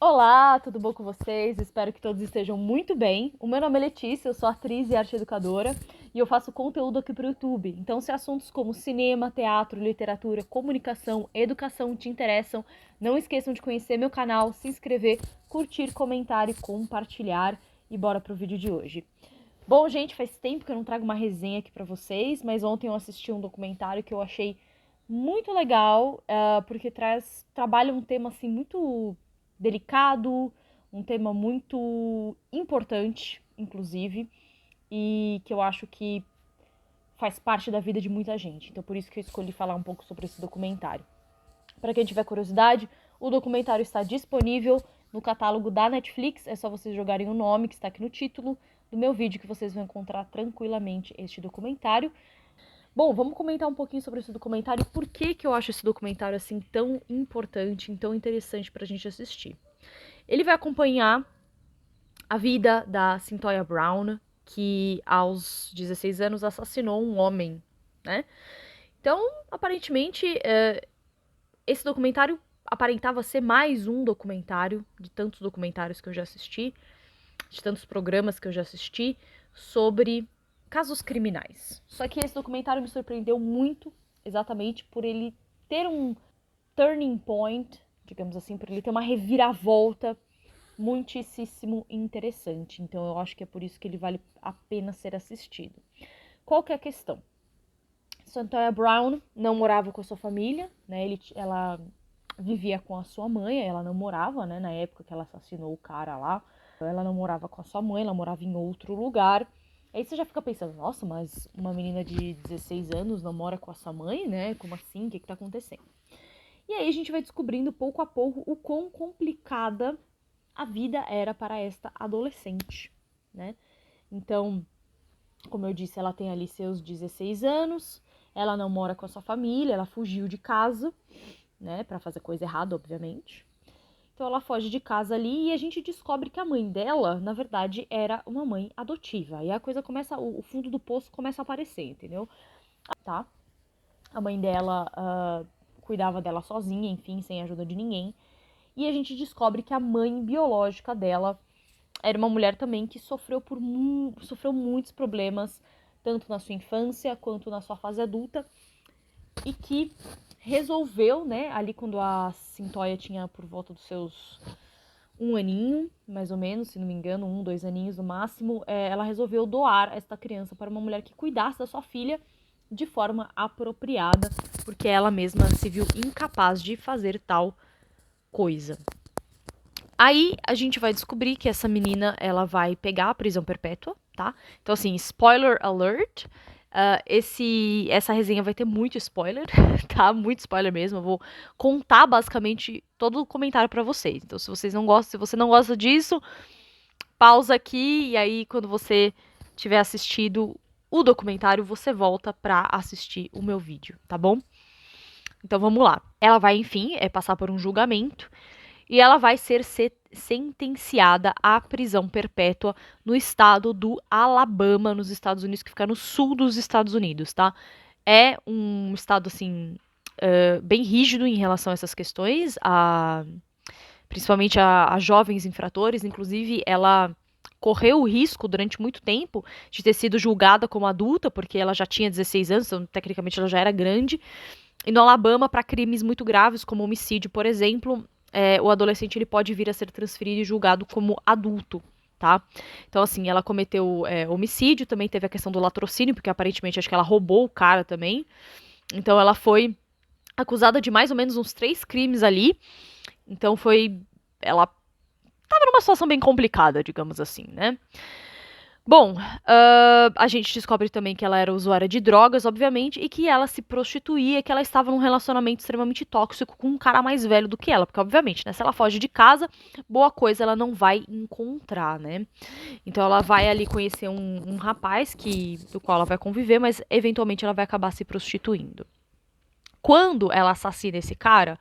Olá, tudo bom com vocês? Espero que todos estejam muito bem. O meu nome é Letícia, eu sou atriz e arte educadora e eu faço conteúdo aqui para o YouTube. Então, se assuntos como cinema, teatro, literatura, comunicação, educação te interessam, não esqueçam de conhecer meu canal, se inscrever, curtir, comentar e compartilhar. E bora pro vídeo de hoje. Bom, gente, faz tempo que eu não trago uma resenha aqui para vocês, mas ontem eu assisti um documentário que eu achei muito legal, porque trabalha um tema assim muito delicado, um tema muito importante, inclusive, e que eu acho que faz parte da vida de muita gente. Então por isso que eu escolhi falar um pouco sobre esse documentário. Para quem tiver curiosidade, o documentário está disponível no catálogo da Netflix, é só vocês jogarem o nome que está aqui no título do meu vídeo que vocês vão encontrar tranquilamente este documentário. Bom, vamos comentar um pouquinho sobre esse documentário e por que eu acho esse documentário assim tão importante e tão interessante pra gente assistir. Ele vai acompanhar a vida da Cyntoia Brown, que aos 16 anos assassinou um homem, né? Então, aparentemente, esse documentário aparentava ser mais um documentário de tantos documentários que eu já assisti, de tantos programas que eu já assisti sobre casos criminais. Só que esse documentário me surpreendeu muito, exatamente por ele ter um turning point, digamos assim, por ele ter uma reviravolta muitíssimo interessante. Então eu acho que é por isso que ele vale a pena ser assistido. Qual que é a questão? Cyntoia Brown não morava com a sua família, né? Ela vivia com a sua mãe, ela não morava, né? Na época que ela assassinou o cara lá, ela não morava com a sua mãe, ela morava em outro lugar. Aí você já fica pensando, nossa, mas uma menina de 16 anos não mora com a sua mãe, né? Como assim? O que tá acontecendo? E aí a gente vai descobrindo pouco a pouco o quão complicada a vida era para esta adolescente, né? Então, como eu disse, ela tem ali seus 16 anos, ela não mora com a sua família, ela fugiu de casa, né, para fazer coisa errada, obviamente. Então ela foge de casa ali e a gente descobre que a mãe dela, na verdade, era uma mãe adotiva. E a coisa começa, o fundo do poço começa a aparecer, entendeu? Tá? A mãe dela cuidava dela sozinha, enfim, sem ajuda de ninguém. E a gente descobre que a mãe biológica dela era uma mulher também que sofreu muitos problemas, tanto na sua infância quanto na sua fase adulta, e que resolveu, né, ali quando a Cyntoia tinha por volta dos seus um aninho, mais ou menos, se não me engano, 2 aninhos no máximo, ela resolveu doar esta criança para uma mulher que cuidasse da sua filha de forma apropriada, porque ela mesma se viu incapaz de fazer tal coisa. Aí a gente vai descobrir que essa menina ela vai pegar a prisão perpétua, tá? Então, assim, spoiler alert. Essa resenha vai ter muito spoiler, tá? Muito spoiler mesmo. Eu vou contar basicamente todo o comentário pra vocês. Então, se você não gosta disso, pausa aqui e aí quando você tiver assistido o documentário, você volta pra assistir o meu vídeo, tá bom? Então vamos lá. Ela vai, enfim, passar por um julgamento e ela vai ser sentenciada à prisão perpétua no estado do Alabama, nos Estados Unidos, que fica no sul dos Estados Unidos, tá? É um estado, assim, bem rígido em relação a essas questões, principalmente a jovens infratores. Inclusive, ela correu o risco durante muito tempo de ter sido julgada como adulta, porque ela já tinha 16 anos, então tecnicamente ela já era grande. E no Alabama, para crimes muito graves, como homicídio, por exemplo, o adolescente ele pode vir a ser transferido e julgado como adulto, tá? Então, assim, ela cometeu homicídio, também teve a questão do latrocínio, porque aparentemente acho que ela roubou o cara também. Então, ela foi acusada de mais ou menos uns 3 crimes ali. Então, ela tava numa situação bem complicada, digamos assim, né? Bom, a gente descobre também que ela era usuária de drogas, obviamente, e que ela se prostituía, que ela estava num relacionamento extremamente tóxico com um cara mais velho do que ela, porque, obviamente, né, se ela foge de casa, boa coisa ela não vai encontrar, né? Então ela vai ali conhecer um rapaz do qual ela vai conviver, mas eventualmente ela vai acabar se prostituindo. Quando ela assassina esse cara,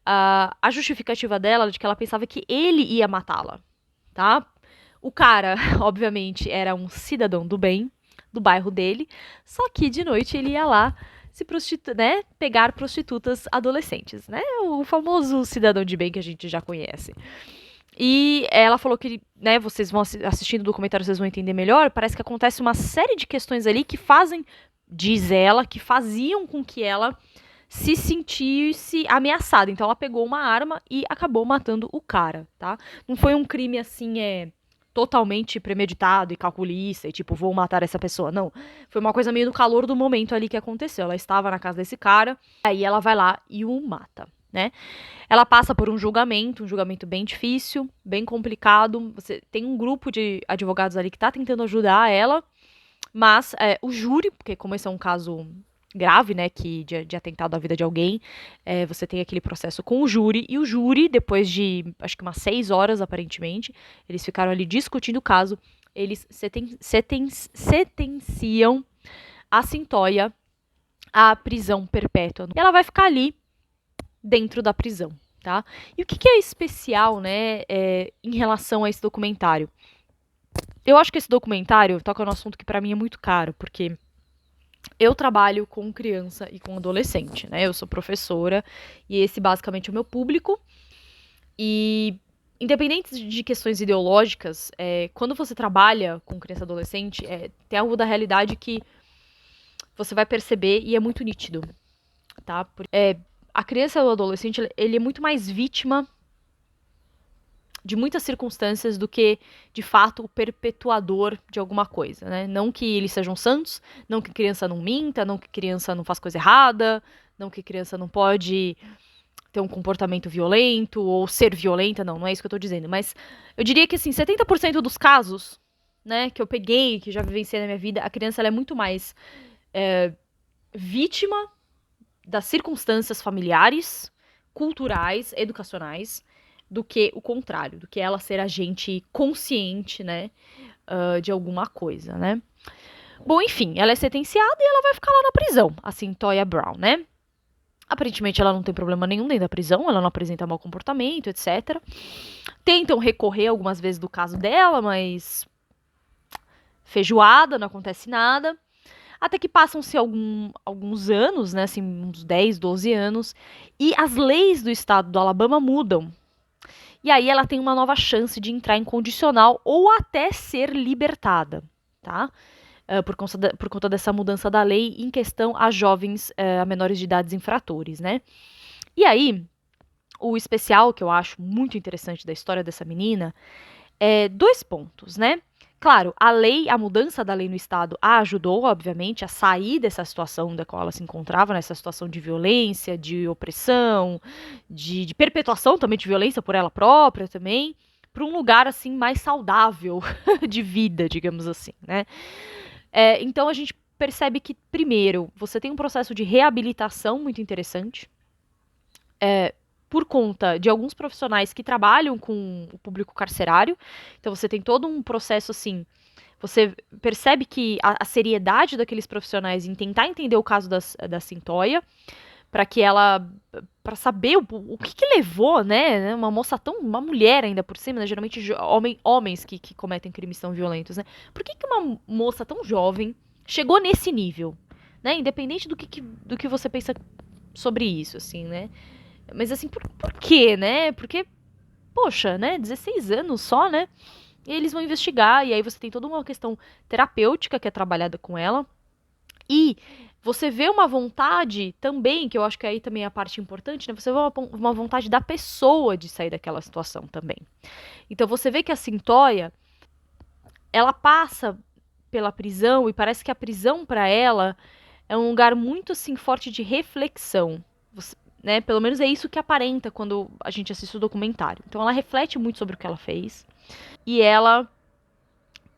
a justificativa dela é de que ela pensava que ele ia matá-la, tá? O cara, obviamente, era um cidadão do bem, do bairro dele, só que de noite ele ia lá né, pegar prostitutas adolescentes, né? O famoso cidadão de bem que a gente já conhece. E ela falou que, né, vocês vão assistindo o documentário, vocês vão entender melhor. Parece que acontece uma série de questões ali que fazem, diz ela, que faziam com que ela se sentisse ameaçada. Então ela pegou uma arma e acabou matando o cara, tá? Não foi um crime assim, totalmente premeditado e calculista e tipo, vou matar essa pessoa. Não. Foi uma coisa meio no calor do momento ali que aconteceu. Ela estava na casa desse cara, aí ela vai lá e o mata, né? Ela passa por um julgamento bem difícil, bem complicado. Você tem um grupo de advogados ali que tá tentando ajudar ela, mas o júri, porque como esse é um caso grave, né, de atentado à vida de alguém, você tem aquele processo com o júri, e o júri, depois de, acho que umas 6 horas, aparentemente, eles ficaram ali discutindo o caso, eles sentenciam a Cyntoia à prisão perpétua. E ela vai ficar ali, dentro da prisão, tá? E o que é especial, né, em relação a esse documentário? Eu acho que esse documentário toca no assunto que pra mim é muito caro, porque eu trabalho com criança e com adolescente, né? Eu sou professora e esse basicamente é o meu público. E independente de questões ideológicas, quando você trabalha com criança e adolescente, tem algo da realidade que você vai perceber e é muito nítido, tá? A criança ou o adolescente, ele é muito mais vítima de muitas circunstâncias do que, de fato, o perpetuador de alguma coisa, né? Não que eles sejam santos, não que criança não minta, não que criança não faz coisa errada, não que criança não pode ter um comportamento violento ou ser violenta, não é isso que eu tô dizendo. Mas eu diria que, assim, 70% dos casos, né, que eu peguei, que já vivenciei na minha vida, a criança ela é muito mais vítima das circunstâncias familiares, culturais, educacionais, do que o contrário, do que ela ser agente consciente, né, de alguma coisa, né. Bom, enfim, ela é sentenciada e ela vai ficar lá na prisão, assim, Toya Brown, né. Aparentemente ela não tem problema nenhum dentro da prisão, ela não apresenta mau comportamento, etc. Tentam recorrer algumas vezes do caso dela, mas feijoada, não acontece nada. Até que passam-se alguns anos, né, assim, uns 10, 12 anos, e as leis do estado do Alabama mudam. E aí ela tem uma nova chance de entrar em condicional ou até ser libertada, tá? Por conta dessa mudança da lei em questão a jovens, a menores de idades infratores, né? E aí, o especial que eu acho muito interessante da história dessa menina é 2 pontos, né? Claro, a mudança da lei no estado a ajudou, obviamente, a sair dessa situação da qual ela se encontrava, nessa situação de violência, de opressão, de perpetuação também de violência por ela própria também, para um lugar assim mais saudável de vida, digamos assim, né? Então a gente percebe que, primeiro, você tem um processo de reabilitação muito interessante, por conta de alguns profissionais que trabalham com o público carcerário. Então você tem todo um processo assim. Você percebe que a seriedade daqueles profissionais em tentar entender o caso da Cyntoia, para saber o que levou, né, uma mulher ainda por cima, né, geralmente homens que cometem crimes tão violentos, né? Por que uma moça tão jovem chegou nesse nível, né? Independente do que você pensa sobre isso, assim, né? Mas assim, por quê, né? Porque, poxa, né? 16 anos só, né? E eles vão investigar, e aí você tem toda uma questão terapêutica que é trabalhada com ela. E você vê uma vontade também, que eu acho que aí também é a parte importante, né? Você vê uma vontade da pessoa de sair daquela situação também. Então você vê que a Cyntoia, ela passa pela prisão, e parece que a prisão para ela é um lugar muito, assim, forte de reflexão. Né? Pelo menos é isso que aparenta quando a gente assiste o documentário. Então ela reflete muito sobre o que ela fez e ela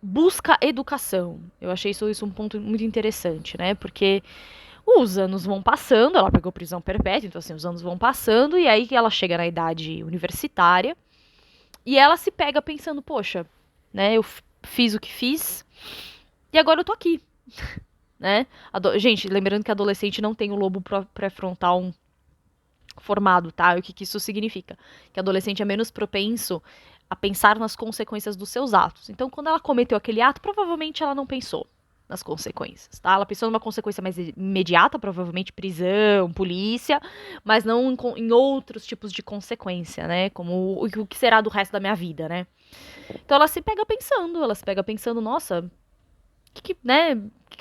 busca educação. Eu achei isso um ponto muito interessante, né? Porque os anos vão passando, ela pegou prisão perpétua, então assim, os anos vão passando e aí ela chega na idade universitária e ela se pega pensando, poxa, né? Eu fiz o que fiz e agora eu tô aqui, né? Gente, lembrando que adolescente não tem o lobo pré-frontal formado, tá? O que isso significa? Que adolescente é menos propenso a pensar nas consequências dos seus atos. Então, quando ela cometeu aquele ato, provavelmente ela não pensou, nas consequências, tá? Ela pensou numa consequência mais imediata, provavelmente prisão, polícia, mas não em outros tipos de consequência, né? Como o que será do resto da minha vida, né? Então ela se pega pensando, nossa, que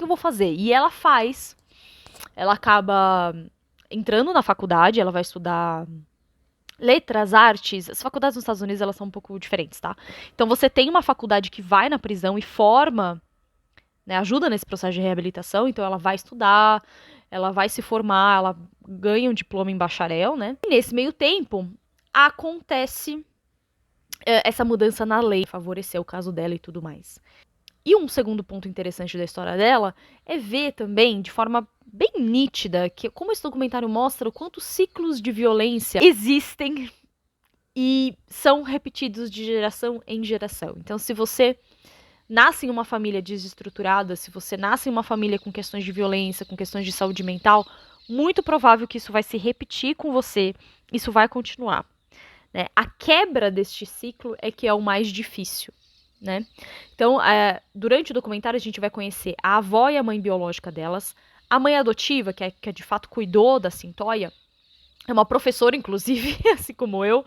eu vou fazer? E ela faz, ela acaba entrando na faculdade, ela vai estudar letras, artes. As faculdades nos Estados Unidos, elas são um pouco diferentes, tá? Então você tem uma faculdade que vai na prisão e forma, né, ajuda nesse processo de reabilitação, então ela vai estudar, ela vai se formar, ela ganha um diploma em bacharel, né? E nesse meio tempo, acontece essa mudança na lei, favorecer o caso dela e tudo mais. E um segundo ponto interessante da história dela é ver também, de forma bem nítida, que como esse documentário mostra o quanto ciclos de violência existem e são repetidos de geração em geração. Então, se você nasce em uma família desestruturada, se você nasce em uma família com questões de violência, com questões de saúde mental, muito provável que isso vai se repetir com você, isso vai continuar. Né? A quebra deste ciclo é que é o mais difícil. Né? Então, durante o documentário, a gente vai conhecer a avó e a mãe biológica delas, a mãe adotiva, que de fato cuidou da Cyntoia, é uma professora, inclusive, assim como eu,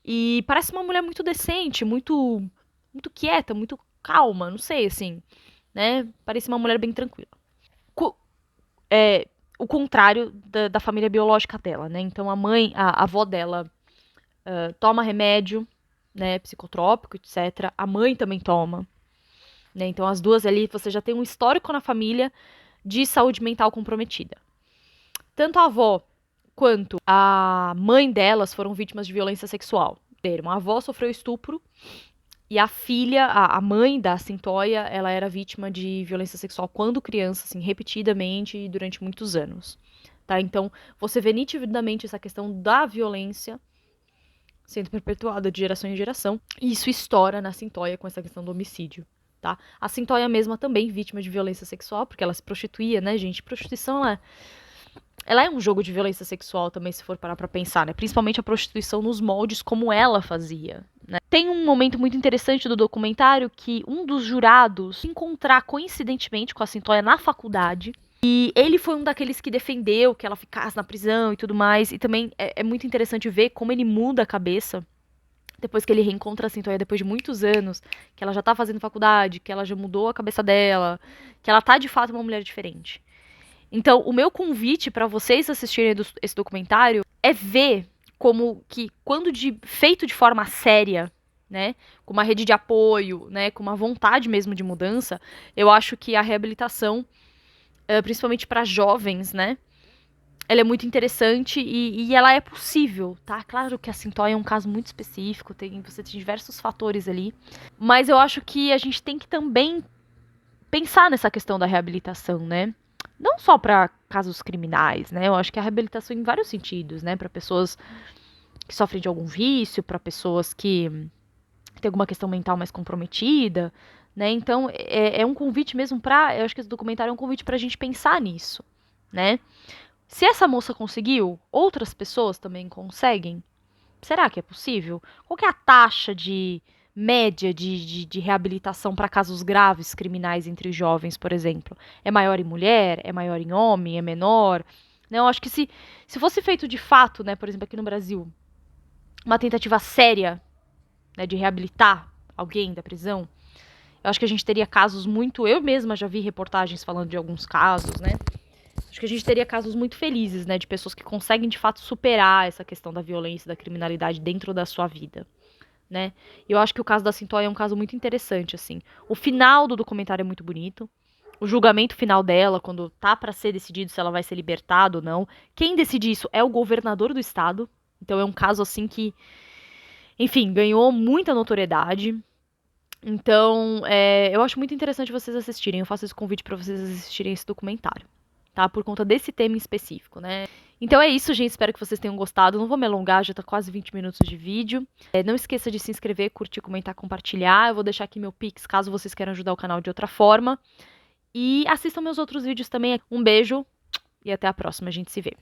e parece uma mulher muito decente, muito quieta, muito calma, não sei, assim, né? Parece uma mulher bem tranquila. O contrário da família biológica dela, né? Então, a avó dela toma remédio, né, psicotrópico, etc. A mãe também toma. Né? Então, as duas ali, você já tem um histórico na família de saúde mental comprometida. Tanto a avó quanto a mãe delas foram vítimas de violência sexual. A avó sofreu estupro e a filha, a mãe da Cyntoia, ela era vítima de violência sexual quando criança, assim, repetidamente e durante muitos anos. Tá? Então, você vê nitidamente essa questão da violência sendo perpetuada de geração em geração, e isso estoura na Cyntoia com essa questão do homicídio. Tá? A Cyntoia mesma também vítima de violência sexual, porque ela se prostituía, né, gente? Prostituição, ela é um jogo de violência sexual também, se for parar pra pensar, né? Principalmente a prostituição nos moldes como ela fazia, né? Tem um momento muito interessante do documentário que um dos jurados se encontrar coincidentemente com a Cyntoia na faculdade, e ele foi um daqueles que defendeu que ela ficasse na prisão e tudo mais, e também é muito interessante ver como ele muda a cabeça depois que ele reencontra a Cyntoia depois de muitos anos, que ela já tá fazendo faculdade, que ela já mudou a cabeça dela, que ela tá de fato uma mulher diferente. Então, o meu convite para vocês assistirem esse documentário é ver como que, quando feito de forma séria, né, com uma rede de apoio, né, com uma vontade mesmo de mudança, eu acho que a reabilitação, principalmente para jovens, né, ela é muito interessante e ela é possível, tá? Claro que a Cyntoia é um caso muito específico, você tem diversos fatores ali, mas eu acho que a gente tem que também pensar nessa questão da reabilitação, né? Não só para casos criminais, né? Eu acho que a reabilitação em vários sentidos, né? Para pessoas que sofrem de algum vício, para pessoas que têm alguma questão mental mais comprometida, né? Então, é um convite mesmo eu acho que esse documentário é um convite pra gente pensar nisso, né? Se essa moça conseguiu, outras pessoas também conseguem? Será que é possível? Qual que é a taxa de média de reabilitação para casos graves criminais entre jovens, por exemplo? É maior em mulher? É maior em homem? É menor? Não, eu acho que se fosse feito de fato, né, por exemplo, aqui no Brasil, uma tentativa séria, né, de reabilitar alguém da prisão, eu acho que a gente teria casos muito... Eu mesma já vi reportagens falando de alguns casos, né? Acho que a gente teria casos muito felizes, né, de pessoas que conseguem de fato superar essa questão da violência, da criminalidade dentro da sua vida, né? Eu acho que o caso da Cyntoia é um caso muito interessante, assim. O final do documentário é muito bonito. O julgamento final dela, quando tá para ser decidido se ela vai ser libertada ou não. Quem decide isso é o governador do estado. Então é um caso assim que, enfim, ganhou muita notoriedade. Então, eu acho muito interessante vocês assistirem. Eu faço esse convite para vocês assistirem esse documentário, tá? Por conta desse tema em específico, né? Então é isso, gente. Espero que vocês tenham gostado. Não vou me alongar, já tá quase 20 minutos de vídeo. Não esqueça de se inscrever, curtir, comentar, compartilhar. Eu vou deixar aqui meu Pix, caso vocês queiram ajudar o canal de outra forma. E assistam meus outros vídeos também. Um beijo e até a próxima. A gente se vê.